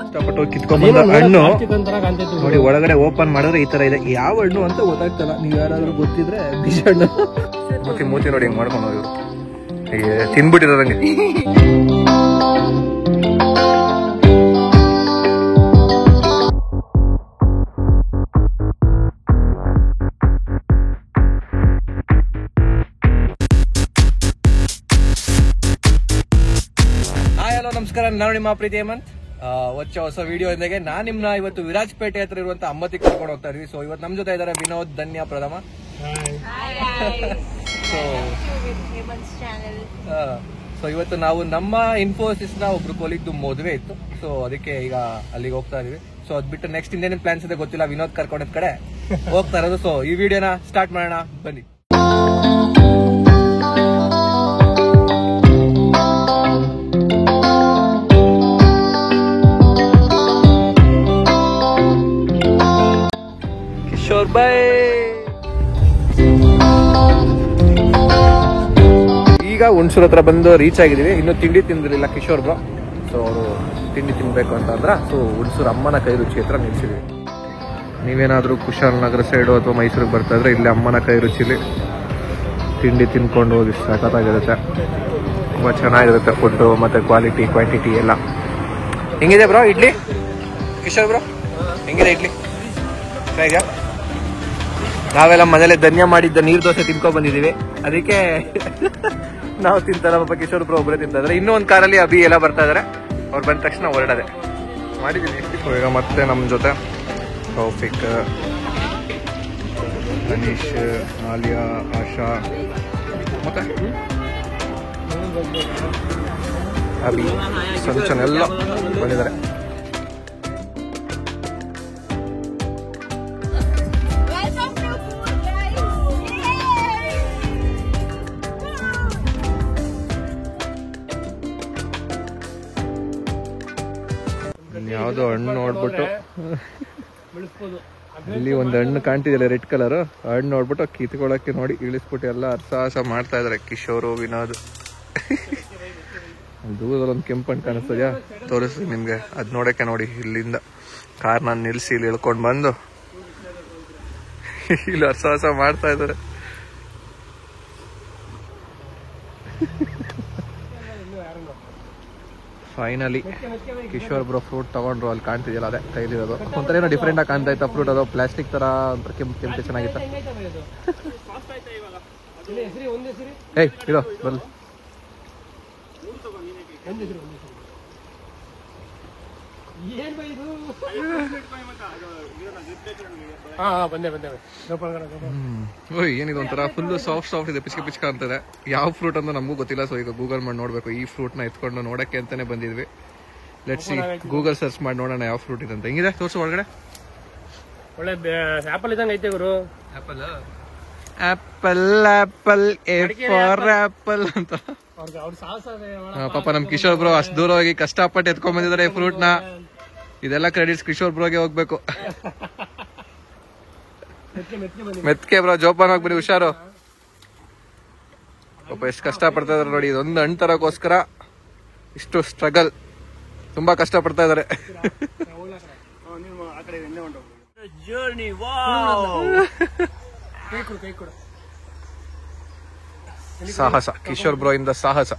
ಇಷ್ಟಪಟ್ಟು ಕಿತ್ಕೊಂಡ್ಬಂದ ಹಣ್ಣು ನೋಡಿ, ಒಳಗಡೆ ಓಪನ್ ಮಾಡಿದ್ರೆ ಈ ತರ ಇದೆ. ಯಾವ ಹಣ್ಣು ಅಂತ ಗೊತ್ತಾಗ್ತಲ್ಲ. ನೀವ್ ಯಾರಾದ್ರೂ ಗೊತ್ತಿದ್ರೆ ಬೀಜ ಹಣ್ಣು. ಮೂತಿ ನೋಡಿ ಹೆಂಗ್ ಮಾಡ್ಕೊಂಡು ಹೋಗಿ ತಿನ್ಬಿಟ್ಟಿರೋದಂಗೆ. ನಮಸ್ಕಾರ, ನಾನು ನಿಮ್ಮ ಪ್ರೀತಿ ಹೇಮಂತ್. ಹೊಸ ವಿಡಿಯೋ ಇಂದಾಗೆ ನಾನು ನಿಮ್ನ ಇವತ್ತು ವಿರಾಜಪೇಟೆ ಹತ್ರ ಇರುವಂತ ಅಮ್ಮತಿ ಕರ್ಕೊಂಡು ಹೋಗ್ತಾ ಇದೀವಿ. ಸೊ ಇವತ್ತು ನಮ್ ಜೊತೆ ಇದಾರೆ ವಿನೋದ್, ಧನ್ಯ, ಪ್ರಥಮ. ಸೊ ಇವತ್ತು ನಾವು ನಮ್ಮ ಇನ್ಫೋಸಿಸ್ ನ ಒಬ್ರು ಕೊಲಿಗ್ದು ಮದುವೆ ಇತ್ತು. ಸೊ ಅದಕ್ಕೆ ಈಗ ಅಲ್ಲಿಗೆ ಹೋಗ್ತಾ ಇದೀವಿ. ಸೊ ಅದ್ ಬಿಟ್ಟು ನೆಕ್ಸ್ಟ್ ಇನ್ನೇನು ಪ್ಲಾನ್ಸ್ ಇದೆ ಗೊತ್ತಿಲ್ಲ. ವಿನೋದ್ ಕರ್ಕೊಂಡಿದ್ ಕಡೆ ಹೋಗ್ತಾ ಇರೋದು. ಸೊ ಈ ವಿಡಿಯೋನ ಸ್ಟಾರ್ಟ್ ಮಾಡೋಣ, ಬನ್ನಿ. ಈಗ ಹುಣಸೂರ್ ಹತ್ರ ಬಂದು ರೀಚ್ ಆಗಿದೀವಿ. ಇನ್ನು ತಿಂಡಿ ತಿಂದಿರಲಿಲ್ಲ ಕಿಶೋರ್ ಬ್ರೋ. ಸೊ ಅವರು ತಿಂಡಿ ತಿನ್ಬೇಕು ಅಂತ ಅಂದ್ರ. ಸೊ ಹುಣಸೂರ್ ಅಮ್ಮನ ಕೈ ರುಚಿ ಹತ್ರ ನಿಲ್ಸಿದೀವಿ. ನೀವೇನಾದ್ರೂ ಕುಶಾಲನಗರ ಸೈಡು ಅಥವಾ ಮೈಸೂರಿಗೆ ಬರ್ತಾ ಇದ್ರೆ ಇಲ್ಲಿ ಅಮ್ಮನ ಕೈ ರುಚಿಲಿ ತಿಂಡಿ ತಿನ್ಕೊಂಡು ಹೋಗಿ ಸಖತ್ತಾಗಿರುತ್ತೆ. ತುಂಬಾ ಚೆನ್ನಾಗಿರುತ್ತೆ ಫುಡ್ ಮತ್ತೆ ಕ್ವಾಲಿಟಿ ಕ್ವಾಂಟಿಟಿ ಎಲ್ಲ. ಹೆಂಗಿದೆ ಬ್ರೋ ಇಡ್ಲಿ? ಕಿಶೋರ್ ಬ್ರೋ ಹೆಂಗಿದೆ ಇಡ್ಲಿ? ಹೇಗೆ? ನಾವೆಲ್ಲ ಮನೇಲೆ ಧನ್ಯ ಮಾಡಿದ್ದ ನೀರ್ ದೋಸೆ ತಿನ್ಕೊಂಡ್ ಬಂದಿದೀವಿ. ಅದಕ್ಕೆ ನಾವು ತಿಂತಾರ, ಪಾಪ ಕಿಶೋರ್ ಬ್ರೋ ಒಬ್ಬರೇ ತಿಂತಾ ಇದಾರೆ. ಇನ್ನೂ ಒಂದ್ ಕಾರಲ್ಲಿ ಅಭಿ ಎಲ್ಲ ಬರ್ತಾ ಇದಾರೆ. ಅವ್ರು ಬಂದ ತಕ್ಷಣ ಹೊರಡದೆ ಮಾಡಿದೀವಿ. ಈಗ ಮತ್ತೆ ನಮ್ ಜೊತೆ ತೌಫಿಕ್, ಅನೀಶ್, ಆಲಿಯಾ, ಆಶಾ ಮತ್ತೆ ಅಭಿ, ಸಂಚನ್ ಎಲ್ಲ ಬಂದಿದ್ದಾರೆ. ಯಾವ್ದೋ ಹಣ್ಣು ನೋಡ್ಬಿಟ್ಟು ಇಲ್ಲಿ ಒಂದು ಹಣ್ಣು ಕಾಣ್ತಿದಿಲ್ಲ ರೆಡ್ ಕಲರ್ ಹಣ್ಣು ನೋಡ್ಬಿಟ್ಟು ಕಿತ್ಕೊಳಕ್ಕೆ ನೋಡಿ ಇಳಿಸ್ಬಿಟ್ಟು ಎಲ್ಲ ಅರ್ಸಾಸ ಮಾಡ್ತಾ ಇದಾರೆ ಕಿಶೋರು, ವಿನೋದ್. ದೂರದಲ್ಲಿ ಒಂದು ಕೆಂಪು ಹಣ್ಣು ಕಾಣಿಸ್ತದ್ಯಾ? ತೋರಿಸ್ತೀನಿ ನಿಮ್ಗೆ. ಅದ್ ನೋಡಕ್ಕೆ ನೋಡಿ, ಇಲ್ಲಿಂದ ಕಾರ್ನ ನಿಲ್ಸಿ ಇಲ್ಲಿ ಇಳ್ಕೊಂಡ್ ಬಂದು ಇಲ್ಲಿ ಅರ್ಸಾಸ ಮಾಡ್ತಾ ಇದಾರೆ. ಫೈನಲಿ ಕಿಶೋರ್ ಬ್ರೋ ಫ್ರೂಟ್ ತಗೊಂಡ್ರು. ಅಲ್ಲಿ ಕಾಣ್ತಿದ್ಯಲ್ಲ ಅದೇ ಕೈಲಿರೋದು. ಒಂಥರ ಏನೋ ಡಿಫ್ರೆಂಟ್ ಆಗಿ ಕಾಣ್ತಾ ಇತ್ತ ಫ್ರೂಟ್. ಅದು ಪ್ಲಾಸ್ಟಿಕ್ ತರ ಒಂಥರ ಕೆಂಪು ಚೆನ್ನಾಗಿತ್ತ. ಏಯ್ ಇರೋ ಬರ್ಲಿ. ಏನಿದೆ ಒಂಥರ ಫುಲ್ ಸಾಫ್ಟ್ ಇದೆ, ಪಿಚ್ಕ ಅಂತದೆ. ಯಾವ ಫ್ರೂಟ್ ಅಂತ ನಮಗೂ ಗೊತ್ತಿಲ್ಲ. ಸೊ ಈಗ ಗೂಗಲ್ ಮಾಡಿ ನೋಡ್ಬೇಕು. ಈ ಫ್ರೂಟ್ ನ ಎತ್ಕೊಂಡು ನೋಡಕ್ಕೆ ಅಂತಾನೆ ಬಂದಿದ್ವಿ. ಲೆಟ್ಸ್ ಸಿ, ಗೂಗಲ್ ಸರ್ಚ್ ಮಾಡಿ ನೋಡೋಣ ಯಾವ ಫ್ರೂಟ್ ಇದೆ ಅಂತ. ಹೆಂಗಿದೆ ತೋರ್ಸು ಒಳಗಡೆ? ಒಳ್ಳೆ ಆಪಲ್ ಇದ್ದಂಗೆ ಐತೆ ಗುರು. Apple apple A for apple ಅಂತ. ಪಾಪ ನಮ್ ಕಿಶೋರ್ ಬ್ರೋ ಅಷ್ಟು ದೂರ ಹೋಗಿ ಕಷ್ಟಪಟ್ಟು ಎತ್ಕೊಂಡ್ ಬಂದಿದ್ದಾರೆ ಈ ಫ್ರೂಟ್ ನ. ಇದೆಲ್ಲ ಕ್ರೆಡಿಟ್ಸ್ ಕಿಶೋರ್ ಬ್ರೋಗೆ ಹೋಗ್ಬೇಕು. ಮೆತ್ಕೆ ಬ್ರೋ, ಜೋಪಾನ ಹೋಗ್ಬಿಡಿ, ಹುಷಾರು. ಪಾಪ ಎಷ್ಟು ಕಷ್ಟ ಪಡ್ತಾ ಇದಾರೆ ನೋಡಿ. ಇದೊಂದು ಹಣ್ಣು ತರಕ್ಕೋಸ್ಕರ ಇಷ್ಟು ಸ್ಟ್ರಗಲ್, ತುಂಬಾ ಕಷ್ಟ ಪಡ್ತಾ ಇದಾರೆ. ಸಾಹಸ, ಕಿಶೋರ್ ಬ್ರೋ ಇಂದ ಸಾಹಸ.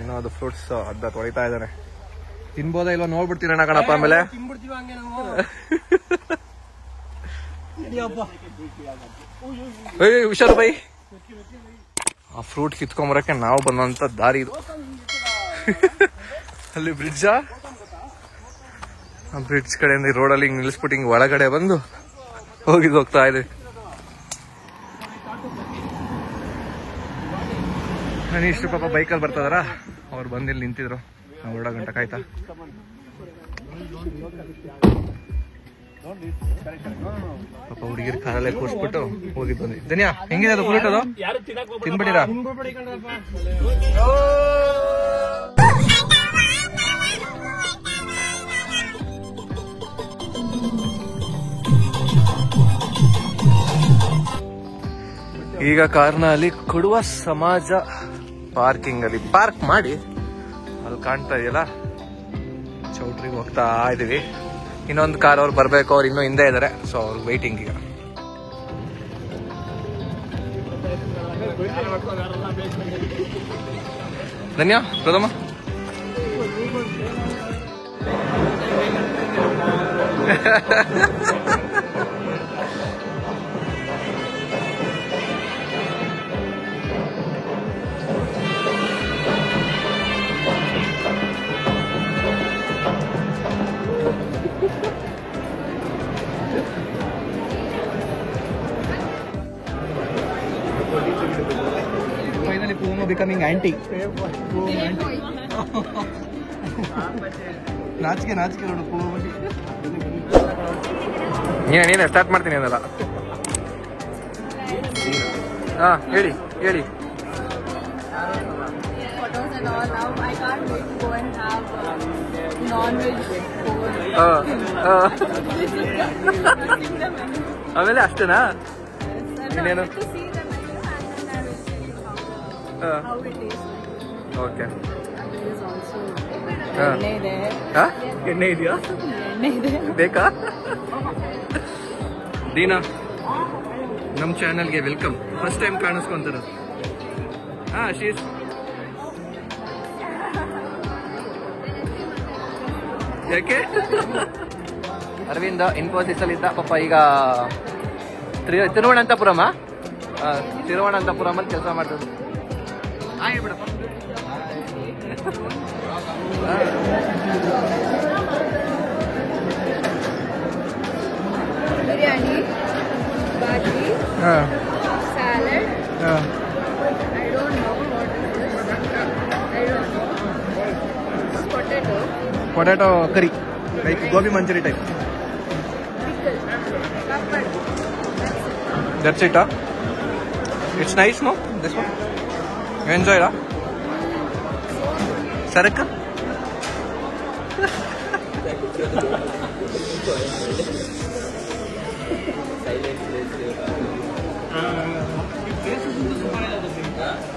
ಏನೋ ಅದು ಫ್ರೂಟ್ಸ್ ಅದ್ದ ತೊಳಿತಾ ಇದ್ದಾನೆ. ತಿನ್ಬೋದಾ ಇಲ್ವಾ ನೋಡ್ಬಿಡ್ತೀರಣ್ಣ ಕಣಪ್ಪ. ಆಮೇಲೆ ಹುಷಾರು ಬೈ. ಆ ಫ್ರೂಟ್ ಕಿತ್ಕೊಂಬರಕ್ಕೆ ನಾವು ಬಂದಂತ ದಾರಿ ಇದು. ಅಲ್ಲಿ ಬ್ರಿಡ್ಜಾ? ಆ ಬ್ರಿಡ್ಜ್ ಕಡೆಯಿಂದ ರೋಡಲ್ಲಿ ಹಿಂಗ್ ನಿಲ್ಲಿಸ್ಬಿಟ್ಟು ಹಿಂಗ್ ಒಳಗಡೆ ಬಂದು ಹೋಗ್ತಾ ಇದೆ. ಅನೀಶ್ ಪಾಪ ಬೈಕಲ್ಲಿ ಬರ್ತಾರ. ಅವ್ರು ಬಂದಿಲ್ಲಿ ನಿಂತಿದ್ರು. ನಾವು 2 ಗಂಟೆ ಕಾಯ್ತಾ. ಪಾಪ ಹುಡುಗಿರ್ ಕಾರಲ್ಲೇ ಕೂರ್ಸ್ಬಿಟ್ಟು ಹೋಗಿ ಬಂದ್ವಿ. ಧನ್ಯ ಹೆಂಗಿದೆ ಅದು ಫ್ರೂಟ್ ಅದು ತಿನ್ಬಿಟ್ಟಿರಾ? ಈಗ ಕಾರ್ನ ಅಲ್ಲಿ ಕೊಡುವ ಸಮಾಜ ಪಾರ್ಕಿಂಗ್ ಅಲ್ಲಿ ಪಾರ್ಕ್ ಮಾಡಿ ಅಲ್ಲಿ ಕಾಣ್ತಾ ಇದೆಯಲ್ಲ ಚೌಟ್ರಿಗೆ ಹೋಗ್ತಾ ಇದೀವಿ. ಇನ್ನೊಂದು ಕಾರ್ ಅವ್ರು ಬರ್ಬೇಕು, ಅವ್ರು ಇನ್ನೂ ಹಿಂದೆ ಇದಾರೆ. ಸೊ ಅವ್ರು ವೈಟಿಂಗ್ ಈಗ. ಧನ್ಯ ಪ್ರಥಮ Finally, Puma becoming auntie. ನಾಚಿಕೆ ನೋಡು Puma ಬನ್ನಿ. ನೀನೇ ಸ್ಟಾರ್ಟ್ ಮಾಡ್ತೀನಿ ಅನ್ನಲ್ಲ. ಹಾ ಹೇಳಿ. Photos and all. Now I can't wait to go and have non-veg food. ಆಮೇಲೆ ಅಷ್ಟೇನಾ? ಇನ್ನೇನು? To see the menu and then I will see how it tastes. Okay. There is also ಎಣ್ಣೆ ಇದೆಯಾ? ಎಣ್ಣೆ ಇದೆ. ಬೇಕಾ? ದೀನಾ ನಮ್ಮ ಚಾನಲ್ಗೆ ವೆಲ್ಕಮ್. First time ಕಾಣಿಸ್ಕೊಂತಾರ. ಹಾ ಶೀಸ್ ಯಾಕೆ? ಅರವಿಂದ ಇನ್ಫೋಸಿಸ್ ಅಲ್ಲಿ ಇದ್ದ ಪಾಪ. ಈಗ ತಿರುವನಂತಪುರಂ ಅಲ್ಲಿ ಕೆಲಸ ಮಾಡ್ತದೆ. ಬಿಡಪ್ಪ. Biryani, bhaji, salad. I don't know what is this. I don't know. Potato curry, like gobi manchuri type. Pickle, papad. That's it. It's nice, no? This one. You enjoy it? Sarak?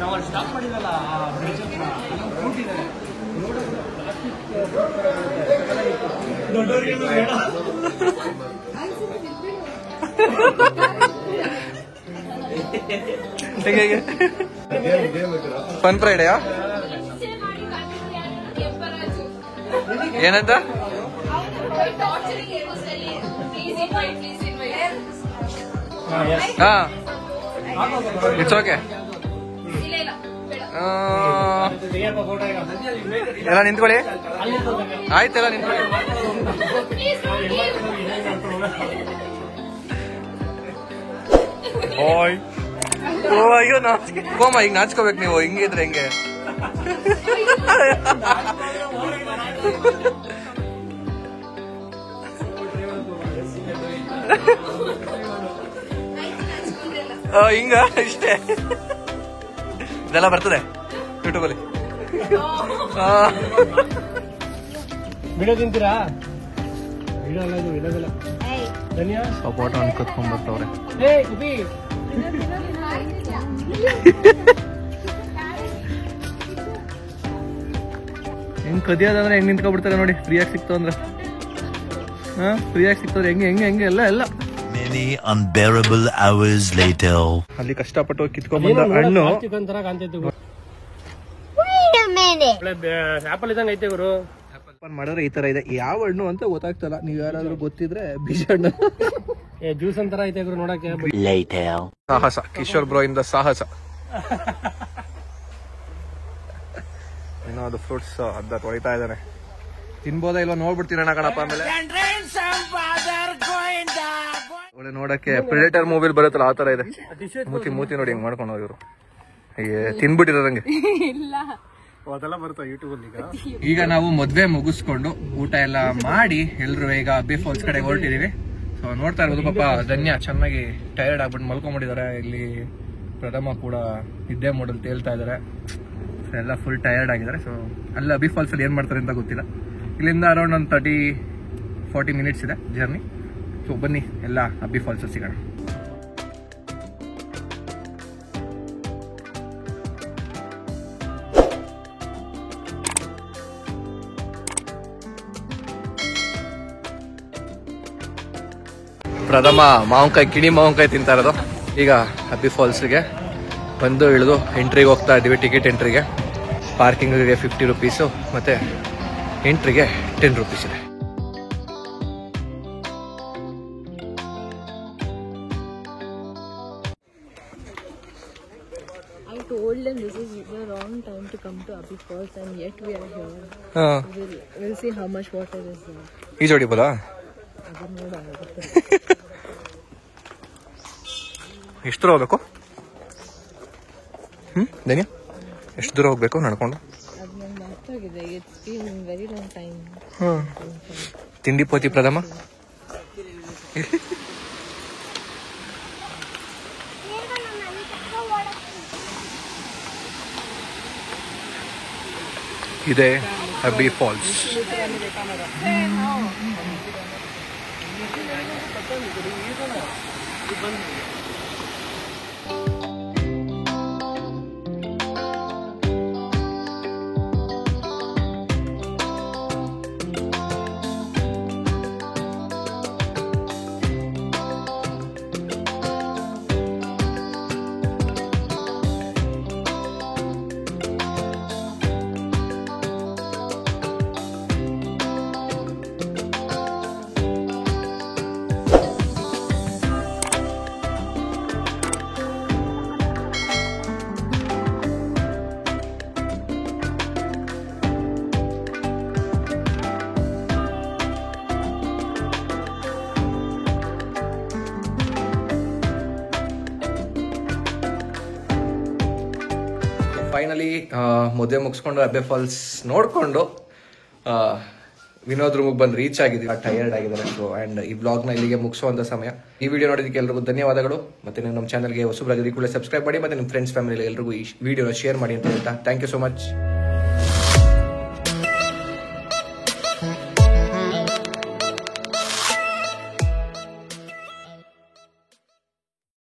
ನಾವು stop ಮಾಡಿದಲ್ಲ ಹೇಗೆ fun ಫ್ರೈಡೆಯಾ? ಏನಂತ? ಹಾ it's okay. ಎಲ್ಲ ನಿಂತ್ಕೊಳ್ಳಿ. ಆಯ್ತೆಲ್ಲ ನಿಂತ್ಕೊಳ್ಳಿ. ಓಯ್ ಅಯ್ಯೋ ನಾಚಿಕೆ ಕೋಮ. ಈಗ ನಾಚ್ಕೋಬೇಕು ನೀವು. ಹಿಂಗಿದ್ರೆ ಹೆಂಗೆ? ಹಿಂಗ ಇಷ್ಟೇ. ಇದೆಲ್ಲ ಬರ್ತದೆ ಯೂಟ್ಯೂಬಲ್ಲಿ. ವಿಡಿಯೋ ತಿಂತೀರಾ? ವಿಡಿಯೋಲ್ಲ ಧನ್ಯ ಫೋಟೋ ಅನ್ಕೊತ್ಕೊಂಡ್ ಬರ್ತವ್ರೆ. ಹೆಂಗ್ ಕದಿಯೋದಂದ್ರೆ ಹೆಂಗ್ ನಿಂತ್ಕೊಬಿಡ್ತಾರೆ ನೋಡಿ. ಫ್ರೀಯಾಗಿ ಸಿಕ್ತು ಅಂದ್ರೆ ಫ್ರೀಯಾಗಿ ಸಿಕ್ತವ್ರೆ. ಹೆಂಗೆ ಎಲ್ಲ Many unbearable hours later. ಅಲ್ಲಿ ಕಷ್ಟಪಟ್ಟು ಕಿತ್ಕೊಂಡ್ಬಂದ ಹಣ್ಣು ಆಪಲ್ ಇದಂಗ ಐತೆ ಗುರು. ಮಾಡಿದ್ರೆ ಈ ತರ ಇದೆ. ಯಾವ ಹಣ್ಣು ಅಂತ ಗೊತ್ತಾಗ್ತಲ್ಲ. ನೀವ್ ಯಾರಾದ್ರೂ ಗೊತ್ತಿದ್ರೆ ಬೀಜ ಹಣ್ಣು. ಜ್ಯೂಸ್ ಅಂತರ ಐತೆ ಗುರು ನೋಡಕ್ಕೆ. ಸಾಹಸ ಕಿಶೋರ್ ಬ್ರೋ ಇಂದ ಸಾಹಸ. ಏನೋ ಅದು ಫ್ರೂಟ್ಸ್ ಅರ್ಧ ತೊಳಿತಾ ಇದ್ದಾನೆ. ತಿನ್ಬೋದಾ ಇಲ್ವಾ ನೋಡ್ಬಿಡ್ತೀರಣ್ಣ ಕಣಪ್ಪ. ಆಮೇಲೆ ಒಳ್ಳೆ ನೋಡಕ್ಕೆ ಪ್ರೆಡೆಟರ್ ಮೂವಿಲ್ ಬರುತ್ತಲ್ಲ ಆ ತರ ಇದೆ. ಮೂತಿ ನೋಡಿ ಹೆಂಗ್ ಮಾಡ್ಕೊಂಡು ಇವರು ತಿನ್ಬಿಟ್ಟಿರೋದಂಗೆ. ಈಗ ನಾವು ಮದ್ವೆ ಮುಗಿಸ್ಕೊಂಡು ಊಟ ಎಲ್ಲ ಮಾಡಿ ಎಲ್ರು ಈಗ ಅಬ್ಬೆ ಫಾಲ್ಸ್ ಕಡೆ ಹೊರಟಿದೀವಿ. ಸೊ ನೋಡ್ತಾ ಇರ್ಬೋದು ಪಾಪ ಧನ್ಯ ಚೆನ್ನಾಗಿ ಟೈರ್ಡ್ ಆಗ್ಬಿಟ್ಟು ಮಲ್ಕೊಂಡ್ಬಿಟ್ಟಿದ್ದಾರೆ. ಇಲ್ಲಿ ಪ್ರಥಮ ಕೂಡ ನಿದ್ದೆ ಮಾಡಲ್ ತೇಲ್ತಾ ಇದ್ದಾರೆ. ಸೊ ಎಲ್ಲ ಫುಲ್ ಟಯರ್ಡ್ ಆಗಿದ್ದಾರೆ. ಸೊ ಅಲ್ಲಿ ಅಬ್ಬಿ ಫಾಲ್ಸಲ್ಲಿ ಏನು ಮಾಡ್ತಾರೆ ಅಂತ ಗೊತ್ತಿಲ್ಲ. ಇಲ್ಲಿಂದ ಅರೌಂಡ್ ಒಂದು 30-40 ಮಿನಿಟ್ಸ್ ಇದೆ ಜರ್ನಿ. ಸೊ ಬನ್ನಿ ಎಲ್ಲ ಅಬ್ಬಿ ಫಾಲ್ಸಲ್ಲಿ ಸಿಗೋಣ. ಪ್ರಥಮ ಮಾವಿನಕಾಯಿ ಕಿಣಿ ಮಾವಿನಕಾಯಿ ತಿಂತಾ ಇರೋದು. ಈಗ ಅಬ್ಬಿ ಫಾಲ್ಸ್ಗೆ ಬಂದು ಇಳಿದು ಎಂಟ್ರಿಗೆ ಹೋಗ್ತಾ ಇದ್ದೀವಿ. ಟಿಕೆಟ್ ಎಂಟ್ರಿಗೆ, ಪಾರ್ಕಿಂಗಿಗೆ 50 ರುಪೀಸು ಮತ್ತು ಎಂಟ್ರಿಗೆ 10 ರುಪೀಸ್ ಇದೆ. I told them this is the wrong time to come to Abhi Falls and yet we are here. We'll see how much water is there. ಈಜು ಹೊಡಿಬೋದಾ? ಎಷ್ಟು ದೂರ ಹೋಗ್ಬೇಕು? ಧನ್ಯ ಎಷ್ಟು ದೂರ ಹೋಗ್ಬೇಕು ನಡ್ಕೊಂಡು? ಅದು ನಂಗೆ ಅರ್ಥವಾಗಿದೆ. It's been very long time. ತಿಂಡಿ ಪೋತಿ ಪ್ರಥಮ ಇದೆ ಅಬ್ಬಿ ಫಾಲ್ಸ್. ಫೈನಲಿ ಮದುವೆ ಮುಗಿಸ್ಕೊಂಡು ಅಬ್ಬೆ ಫಾಲ್ಸ್ ನೋಡಿಕೊಂಡು ವಿನೋದ್ ರೂಮಿಗೆ ಬಂದು ರೀಚ್ ಆಗಿದ್ದೀವಿ. ಟಯರ್ಡ್ ಆಗಿದ್ದಾರೆ. ಸೊ ಆ್ಯಂಡ್ ಈ ಬ್ಲಾಗ್ನ ಇಲ್ಲಿಗೆ ಮುಗಿಸುವಂಥ ಸಮಯ. ಈ ವಿಡಿಯೋ ನೋಡಿದ್ದಕ್ಕೆ ಎಲ್ರಿಗೂ ಧನ್ಯವಾದಗಳು. ಮತ್ತು ನೀವು ನಮ್ಮ ಚಾನಲ್ಗೆ ಹೊಸಬರಾಗಿದ್ದು ಕೂಡ ಸಬ್ಸ್ಕ್ರೈಬ್ ಮಾಡಿ ಮತ್ತು ನಿಮ್ಮ ಫ್ರೆಂಡ್ಸ್ ಫ್ಯಾಮಿಲಿ ಎಲ್ರಿಗೂ ಈ ವಿಡಿಯೋನ ಶೇರ್ ಮಾಡಿ ಅಂತ ಹೇಳ್ತಾ ಥ್ಯಾಂಕ್ ಯು ಸೊ ಮಚ್.